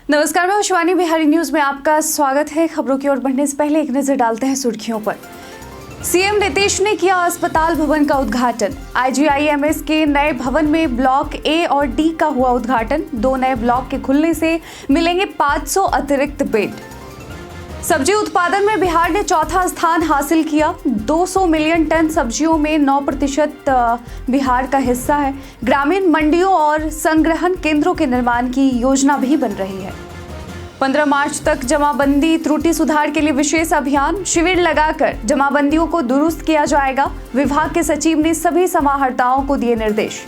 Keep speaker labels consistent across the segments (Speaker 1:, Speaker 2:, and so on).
Speaker 1: नमस्कार, मैं शिवानी। बिहारी न्यूज में आपका स्वागत है। खबरों की ओर बढ़ने से पहले एक नजर डालते हैं सुर्खियों पर। सीएम नीतीश ने किया अस्पताल भवन का उद्घाटन। आईजीआईएमएस के नए भवन में ब्लॉक ए और डी का हुआ उद्घाटन। 2 नए ब्लॉक के खुलने से मिलेंगे 500 अतिरिक्त बेड। सब्जी उत्पादन में बिहार ने चौथा स्थान हासिल किया। 200 मिलियन टन सब्जियों में 9% बिहार का हिस्सा है। ग्रामीण मंडियों और संग्रहण केंद्रों के निर्माण की योजना भी बन रही है। 15 मार्च तक जमाबंदी त्रुटि सुधार के लिए विशेष अभियान। शिविर लगाकर जमाबंदियों को दुरुस्त किया जाएगा। विभाग के सचिव ने सभी समाहर्ताओं को दिए निर्देश।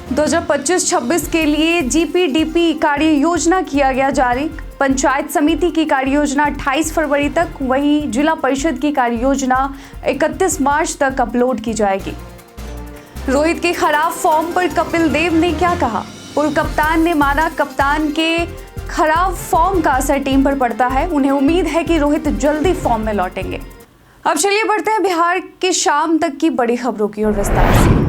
Speaker 1: 2025-26 के लिए जीपीडीपी कार्य योजना किया गया जारी। पंचायत समिति की कार्य योजना 28 फरवरी तक, वहीं जिला परिषद की कार्य योजना 31 मार्च तक अपलोड की जाएगी। रोहित के खराब फॉर्म पर कपिल देव ने क्या कहा? पूर्व कप्तान ने माना कप्तान के खराब फॉर्म का असर टीम पर पड़ता है। उन्हें उम्मीद है कि रोहित जल्दी फॉर्म में लौटेंगे। अब चलिए बढ़ते हैं बिहार की शाम तक की बड़ी खबरों की ओर विस्तार से।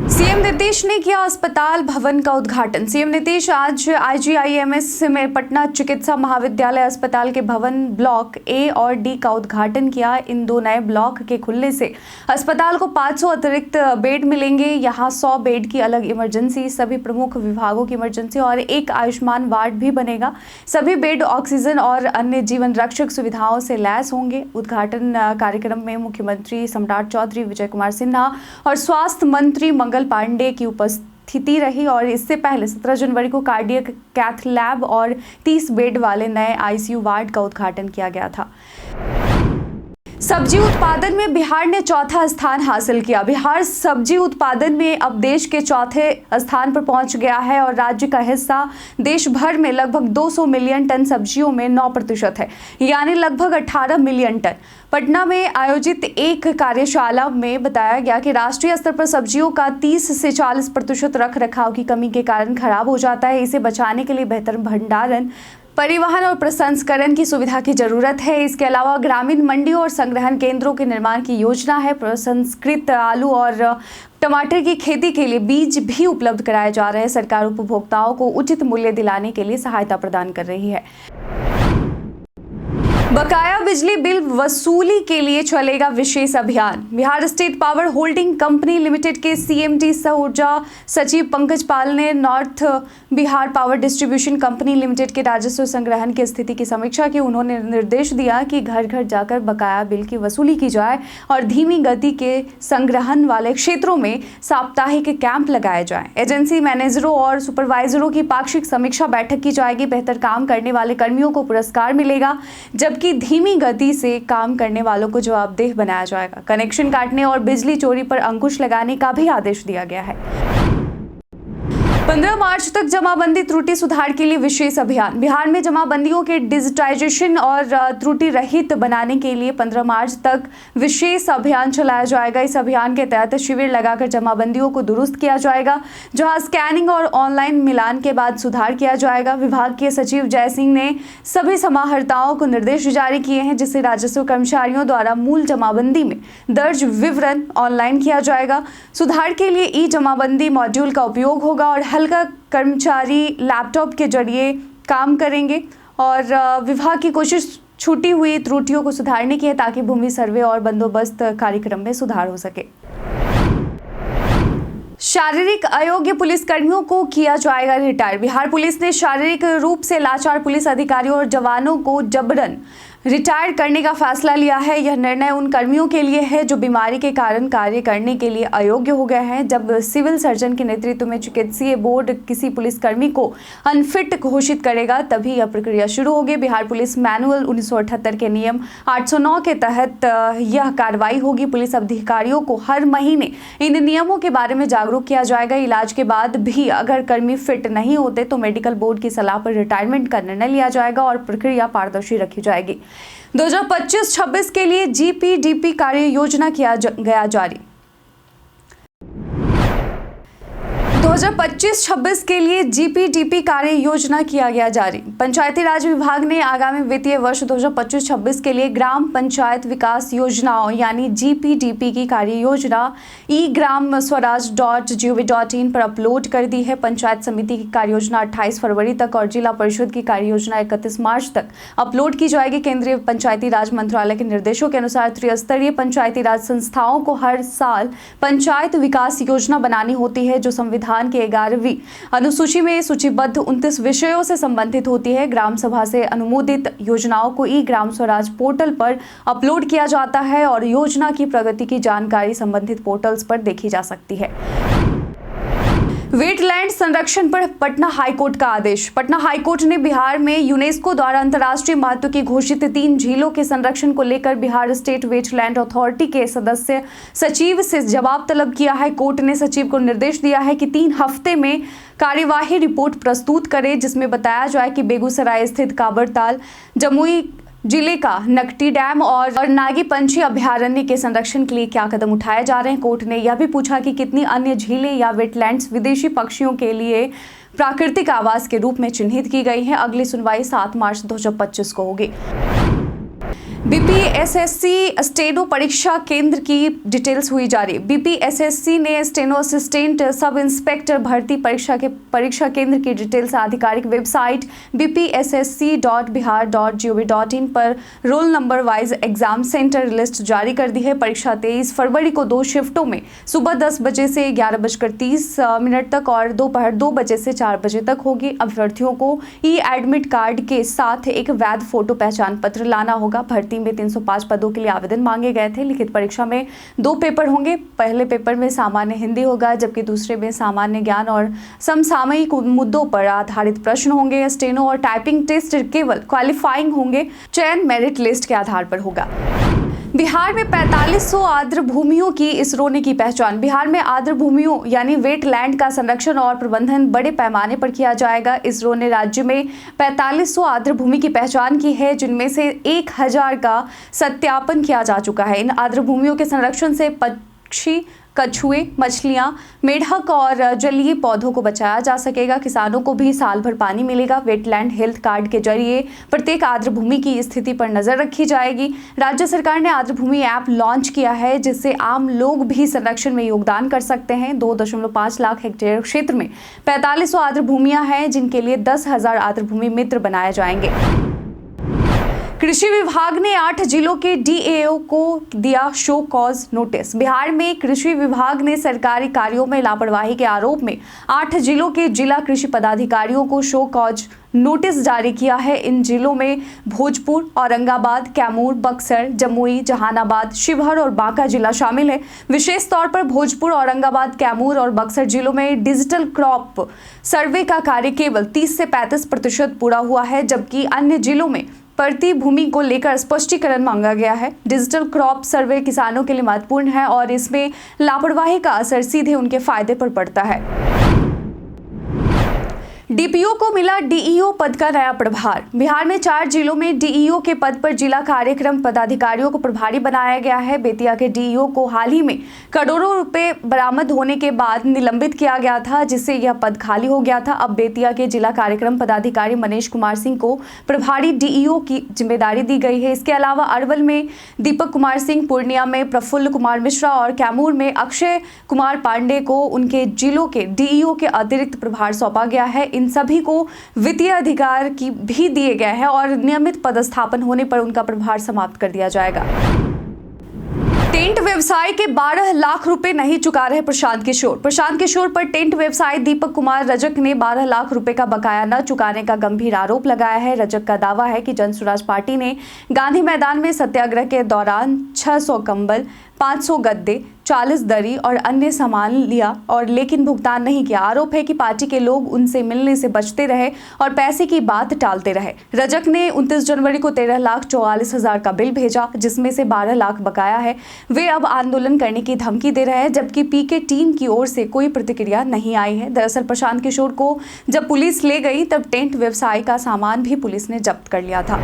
Speaker 1: सीएम नीतीश ने किया अस्पताल भवन का उद्घाटन। सीएम नीतीश आज आईजीआईएमएस में पटना चिकित्सा महाविद्यालय अस्पताल के भवन ब्लॉक ए और डी का उद्घाटन किया। इन 2 नए ब्लॉक के खुलने से अस्पताल को 500 अतिरिक्त बेड मिलेंगे। यहाँ 100 बेड की अलग इमरजेंसी, सभी प्रमुख विभागों की इमरजेंसी और एक आयुष्मान वार्ड भी बनेगा। सभी बेड ऑक्सीजन और अन्य जीवन रक्षक सुविधाओं से लैस होंगे। उद्घाटन कार्यक्रम में मुख्यमंत्री सम्राट चौधरी, विजय कुमार सिन्हा और स्वास्थ्य मंत्री मंगल पांडे की उपस्थिति रही। और इससे पहले 17 जनवरी को कार्डियक कैथ लैब और 30 बेड वाले नए आईसीयू वार्ड का उद्घाटन किया गया था। सब्जी उत्पादन में बिहार ने चौथा स्थान हासिल किया। बिहार सब्जी उत्पादन में अब देश के चौथे स्थान पर पहुंच गया है और राज्य का हिस्सा देश भर में लगभग 200 मिलियन टन सब्जियों में 9% है, यानी लगभग 18 मिलियन टन। पटना में आयोजित एक कार्यशाला में बताया गया कि राष्ट्रीय स्तर पर सब्जियों का 30 से 40% रख रखाव की कमी के कारण खराब हो जाता है। इसे बचाने के लिए बेहतर भंडारण, परिवहन और प्रसंस्करण की सुविधा की जरूरत है। इसके अलावा ग्रामीण मंडियों और संग्रहण केंद्रों के निर्माण की योजना है। प्रसंस्कृत आलू और टमाटर की खेती के लिए बीज भी उपलब्ध कराए जा रहे हैं। सरकार उपभोक्ताओं को उचित मूल्य दिलाने के लिए सहायता प्रदान कर रही है। बकाया बिजली बिल वसूली के लिए चलेगा विशेष अभियान। Bihar state power holding company limited के सीएमडी सह ऊर्जा सचिव पंकज पाल ने north Bihar power distribution company limited के राजस्व संग्रहण की स्थिति की समीक्षा की। उन्होंने निर्देश दिया कि घर घर जाकर बकाया बिल की वसूली की जाए और धीमी गति के संग्रहण वाले क्षेत्रों में साप्ताहिक कैंप लगाए जाए। एजेंसी मैनेजरों और सुपरवाइजरों की पाक्षिक समीक्षा बैठक की जाएगी। बेहतर काम करने वाले कर्मियों को पुरस्कार मिलेगा, जबकि धीमी गति से काम करने वालों को जवाबदेह बनाया जाएगा। कनेक्शन काटने और बिजली चोरी पर अंकुश लगाने का भी आदेश दिया गया है। 15 मार्च तक जमाबंदी त्रुटि सुधार के लिए विशेष अभियान। बिहार में जमाबंदियों के डिजिटाइजेशन और त्रुटि रहित बनाने के लिए 15 मार्च तक विशेष अभियान चलाया जाएगा। इस अभियान के तहत शिविर लगाकर जमाबंदियों को दुरुस्त किया जाएगा, जहां स्कैनिंग और ऑनलाइन मिलान के बाद सुधार किया जाएगा। विभाग के सचिव जय सिंह ने सभी समाहर्ताओं को निर्देश जारी किए हैं, जिससे राजस्व कर्मचारियों द्वारा मूल जमाबंदी में दर्ज विवरण ऑनलाइन किया जाएगा। सुधार के लिए ई जमाबंदी मॉड्यूल का उपयोग होगा और हल्का कर्मचारी लैपटॉप के जरिए काम करेंगे। और विभाग की कोशिश छूटी हुई त्रुटियों को सुधारने की है, ताकि भूमि सर्वे और बंदोबस्त कार्यक्रम में सुधार हो सके। शारीरिक अयोग्य पुलिस कर्मियों को किया जाएगा रिटायर। बिहार पुलिस ने शारीरिक रूप से लाचार पुलिस अधिकारियों और जवानों को जबरन रिटायर करने का फैसला लिया है। यह निर्णय उन कर्मियों के लिए है जो बीमारी के कारण कार्य करने के लिए अयोग्य हो गए हैं। जब सिविल सर्जन के नेतृत्व में चिकित्सीय बोर्ड किसी पुलिसकर्मी को अनफिट घोषित करेगा, तभी यह प्रक्रिया शुरू होगी। बिहार पुलिस मैनुअल 1978 के नियम 809 के तहत यह कार्रवाई होगी। पुलिस अधिकारियों को हर महीने इन नियमों के बारे में जागरूक किया जाएगा। इलाज के बाद भी अगर कर्मी फिट नहीं होते तो मेडिकल बोर्ड की सलाह पर रिटायरमेंट का निर्णय लिया जाएगा और प्रक्रिया पारदर्शी रखी जाएगी। 2025-26 के लिए जीपीडीपी कार्य योजना किया गया जारी। 2025-26 के लिए जीपीडीपी कार्य योजना किया गया जारी। पंचायती राज विभाग ने आगामी वित्तीय वर्ष 2025-26 के लिए ग्राम पंचायत विकास योजनाओं यानी जीपीडीपी की कार्य योजना eGramSwaraj.gov.in पर अपलोड कर दी है। पंचायत समिति की कार्य योजना 28 फरवरी तक और जिला परिषद की कार्य योजना 31 मार्च तक अपलोड की जाएगी। केंद्रीय पंचायती राज मंत्रालय के निर्देशों के अनुसार त्रिस्तरीय पंचायती राज संस्थाओं को हर साल पंचायत विकास योजना बनानी होती है, जो संविधान के 11वीं अनुसूची में सूचीबद्ध 29 विषयों से संबंधित होती है। ग्राम सभा से अनुमोदित योजनाओं को ग्राम स्वराज पोर्टल पर अपलोड किया जाता है और योजना की प्रगति की जानकारी संबंधित पोर्टल्स पर देखी जा सकती है। वेटलैंड संरक्षण पर पटना हाईकोर्ट का आदेश। पटना हाईकोर्ट ने बिहार में यूनेस्को द्वारा अंतर्राष्ट्रीय महत्व की घोषित 3 झीलों के संरक्षण को लेकर बिहार स्टेट वेटलैंड अथॉरिटी के सदस्य सचिव से जवाब तलब किया है। कोर्ट ने सचिव को निर्देश दिया है कि 3 हफ्ते में कार्यवाही रिपोर्ट प्रस्तुत करे, जिसमें बताया जाए कि बेगूसराय स्थित काबरताल, जमुई जिले का नकटी डैम और नागी पंछी अभयारण्य के संरक्षण के लिए क्या कदम उठाए जा रहे हैं। कोर्ट ने यह भी पूछा कि कितनी अन्य झीलें या वेटलैंड्स विदेशी पक्षियों के लिए प्राकृतिक आवास के रूप में चिन्हित की गई हैं। अगली सुनवाई 7 मार्च 2025 को होगी। बीपीएसएससी स्टेनो परीक्षा केंद्र की डिटेल्स हुई जारी। बीपीएसएससी ने स्टेनो असिस्टेंट सब इंस्पेक्टर भर्ती परीक्षा केंद्र की डिटेल्स आधिकारिक वेबसाइट bpssc.bihar.gov.in पर roll number wise exam centre list जारी कर दी है। परीक्षा 23 फरवरी को 2 शिफ्टों में सुबह 10 बजे से 11:30 तक और दोपहर 2 बजे से 4 बजे तक होगी। अभ्यर्थियों को एडमिट कार्ड के साथ एक वैध फोटो पहचान पत्र लाना होगा। भर्ती में 305 पदों के लिए आवेदन मांगे गए थे। लिखित परीक्षा में 2 पेपर होंगे। पहले पेपर में सामान्य हिंदी होगा, जबकि दूसरे में सामान्य ज्ञान और समसामयिक मुद्दों पर आधारित प्रश्न होंगे। स्टेनो और टाइपिंग टेस्ट केवल क्वालिफाइंग होंगे। चयन मेरिट लिस्ट के आधार पर होगा। बिहार में 4500 आर्द्र भूमियों की इसरो ने की पहचान। बिहार में आर्द्र भूमियों यानी वेटलैंड का संरक्षण और प्रबंधन बड़े पैमाने पर किया जाएगा। इसरो ने राज्य में 4500 आर्द्र भूमि की पहचान की है, जिनमें से 1000 का सत्यापन किया जा चुका है। इन आर्द्र भूमियों के संरक्षण से पक्षी, कछुए, मछलियां, मेढक और जलीय पौधों को बचाया जा सकेगा। किसानों को भी साल भर पानी मिलेगा। वेटलैंड हेल्थ कार्ड के जरिए प्रत्येक आर्द्र भूमि की स्थिति पर नजर रखी जाएगी। राज्य सरकार ने आर्द्र भूमि ऐप लॉन्च किया है, जिससे आम लोग भी संरक्षण में योगदान कर सकते हैं। 2.5 लाख हेक्टेयर क्षेत्र में 4500 आर्द्र भूमियां हैं, जिनके लिए 10,000 आर्द्र भूमि मित्र बनाए जाएंगे। कृषि विभाग ने 8 जिलों के डीएओ को दिया शो कॉज नोटिस। बिहार में कृषि विभाग ने सरकारी कार्यों में लापरवाही के आरोप में 8 जिलों के जिला कृषि पदाधिकारियों को शो कॉज नोटिस जारी किया है। इन जिलों में भोजपुर, औरंगाबाद, कैमूर, बक्सर, जमुई, जहानाबाद, शिवहर और बांका जिला शामिल है। विशेष तौर पर भोजपुर, औरंगाबाद, कैमूर और बक्सर जिलों में डिजिटल क्रॉप सर्वे का कार्य केवल 30 से 35% पूरा हुआ है, जबकि अन्य जिलों में प्रति भूमि को लेकर स्पष्टीकरण मांगा गया है। डिजिटल क्रॉप सर्वे किसानों के लिए महत्वपूर्ण है और इसमें लापरवाही का असर सीधे उनके फायदे पर पड़ता है। डीपीओ को मिला डीईओ पद का नया प्रभार। बिहार में 4 जिलों में डीईओ के पद पर जिला कार्यक्रम पदाधिकारियों को प्रभारी बनाया गया है। बेतिया के डीईओ को हाल ही में करोड़ों रुपए बरामद होने के बाद निलंबित किया गया था, जिससे यह पद खाली हो गया था। अब बेतिया के जिला कार्यक्रम पदाधिकारी मनीष कुमार सिंह को प्रभारी डीईओ की जिम्मेदारी दी गई है। इसके अलावा अरवल में दीपक कुमार सिंह, पूर्णिया में प्रफुल्ल कुमार मिश्रा और कैमूर में अक्षय कुमार पांडे को उनके जिलों के डीईओ के अतिरिक्त प्रभार सौंपा गया है। इन सभी को वित्तीय अधिकार की भी दिए गए हैं और नियमित पदस्थापन होने पर उनका प्रभार समाप्त कर दिया जाएगा। टेंट व्यवसाय के 12 लाख रुपए नहीं चुका रहे प्रशांत किशोर। प्रशांत किशोर पर टेंट व्यवसायी दीपक कुमार रजक ने 12 लाख रुपए का बकाया न चुकाने का गंभीर आरोप लगाया है। रजक का दावा है कि जन स्वराज पार्टी ने गांधी मैदान में सत्याग्रह के दौरान 600 कंबल, 500 गद्दे, 40 दरी और अन्य सामान लिया और लेकिन भुगतान नहीं किया। आरोप है कि पार्टी के लोग उनसे मिलने से बचते रहे और पैसे की बात टालते रहे। रजक ने 29 जनवरी को 13,44,000 का बिल भेजा, जिसमें से 12 लाख बकाया है। वे अब आंदोलन करने की धमकी दे रहे हैं, जबकि पीके टीम की ओर से कोई प्रतिक्रिया नहीं आई है। दरअसल प्रशांत किशोर को जब पुलिस ले गई तब टेंट व्यवसाय का सामान भी पुलिस ने जब्त कर लिया था।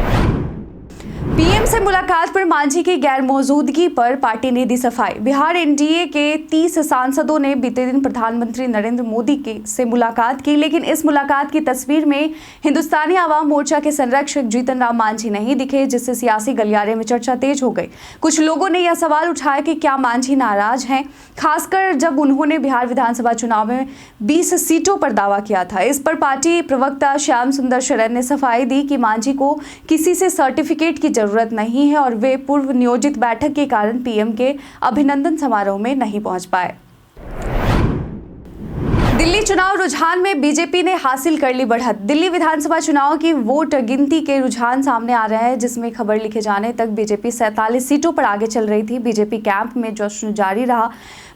Speaker 1: पीएम से मुलाकात पर मांझी की गैर मौजूदगी पर पार्टी ने दी सफाई। बिहार एनडीए के 30 सांसदों ने बीते दिन प्रधानमंत्री नरेंद्र मोदी से मुलाकात की, लेकिन इस मुलाकात की तस्वीर में हिंदुस्तानी आवाम मोर्चा के संरक्षक जीतन राम मांझी नहीं दिखे, जिससे सियासी गलियारे में चर्चा तेज हो गई। कुछ लोगों ने यह सवाल उठाया कि क्या मांझी नाराज हैं, खासकर जब उन्होंने बिहार विधानसभा चुनाव में 20 सीटों पर दावा किया था। इस पर पार्टी प्रवक्ता श्याम सुंदर शरण ने सफाई दी कि मांझी को किसी से सर्टिफिकेट की जरूरत नहीं है और वे पूर्व नियोजित बैठक के कारण पीएम के अभिनंदन समारोह में नहीं पहुंच पाए। दिल्ली चुनाव रुझान में बीजेपी ने हासिल कर ली बढ़त। दिल्ली विधानसभा चुनाव की वोट गिनती के रुझान सामने आ रहे हैं, जिसमें खबर लिखे जाने तक बीजेपी 47 सीटों पर आगे चल रही थी। बीजेपी कैंप में जश्न जारी रहा।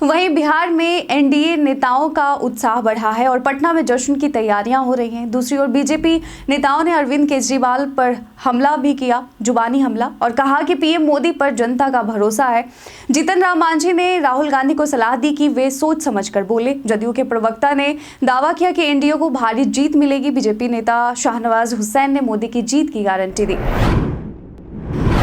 Speaker 1: वहीं बिहार में एनडीए नेताओं का उत्साह बढ़ा है और पटना में जश्न की तैयारियां हो रही हैं। दूसरी ओर बीजेपी नेताओं ने अरविंद केजरीवाल पर हमला भी किया, जुबानी हमला, और कहा कि पीएम मोदी पर जनता का भरोसा है। जीतन राम मांझी ने राहुल गांधी को सलाह दी कि वे सोच समझकर बोले। जदयू के प्रवक्ता ने दावा किया कि एनडीए को भारी जीत मिलेगी। बीजेपी नेता शाहनवाज हुसैन ने मोदी की जीत की गारंटी दी।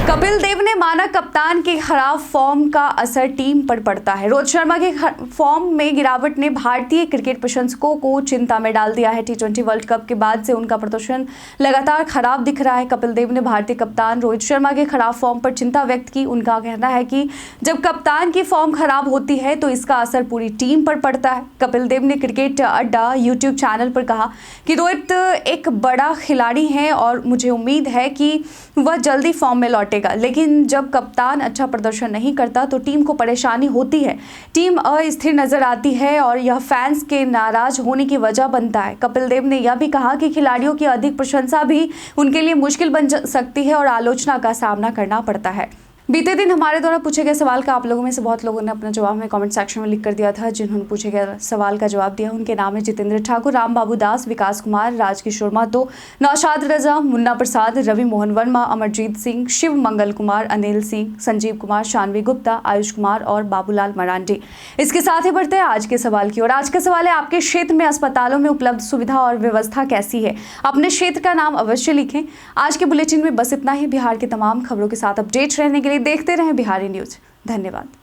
Speaker 1: कपिल देव ने माना कप्तान के खराब फॉर्म का असर टीम पर पड़ता है। रोहित शर्मा के फॉर्म में गिरावट ने भारतीय क्रिकेट प्रशंसकों को चिंता में डाल दिया है। टी20 वर्ल्ड कप के बाद से उनका प्रदर्शन लगातार खराब दिख रहा है। कपिल देव ने भारतीय कप्तान रोहित शर्मा के खराब फॉर्म पर चिंता व्यक्त की। उनका कहना है कि जब कप्तान की फॉर्म खराब होती है तो इसका असर पूरी टीम पर पड़ता है। कपिल देव ने क्रिकेट अड्डा यूट्यूब चैनल पर कहा कि रोहित एक बड़ा खिलाड़ी है और मुझे उम्मीद है कि वह जल्दी फॉर्म में लौटे, लेकिन जब कप्तान अच्छा प्रदर्शन नहीं करता तो टीम को परेशानी होती है। टीम अस्थिर नजर आती है और यह फैंस के नाराज होने की वजह बनता है। कपिल देव ने यह भी कहा कि खिलाड़ियों की अधिक प्रशंसा भी उनके लिए मुश्किल बन सकती है और आलोचना का सामना करना पड़ता है। बीते दिन हमारे द्वारा पूछे गए सवाल का आप लोगों में से बहुत लोगों ने अपना जवाब में कमेंट सेक्शन में लिख कर दिया था। जिन्होंने पूछे गए सवाल का जवाब दिया उनके नाम है जितेंद्र ठाकुर, राम बाबू दास, विकास कुमार, राजकिशोर महतो, नौशाद रजा, मुन्ना प्रसाद, रवि मोहन वर्मा, अमरजीत सिंह, शिव मंगल कुमार, अनिल सिंह, संजीव कुमार, शानवी गुप्ता, आयुष कुमार और बाबूलाल मरांडी। इसके साथ ही बढ़ते हैं आज के सवाल की ओर। आज का सवाल है, आपके क्षेत्र में अस्पतालों में उपलब्ध सुविधा और व्यवस्था कैसी है? अपने क्षेत्र का नाम अवश्य लिखें। आज के बुलेटिन में बस इतना ही। बिहार की तमाम खबरों के साथ अपडेट रहने के लिए देखते रहें बिहारी न्यूज। धन्यवाद।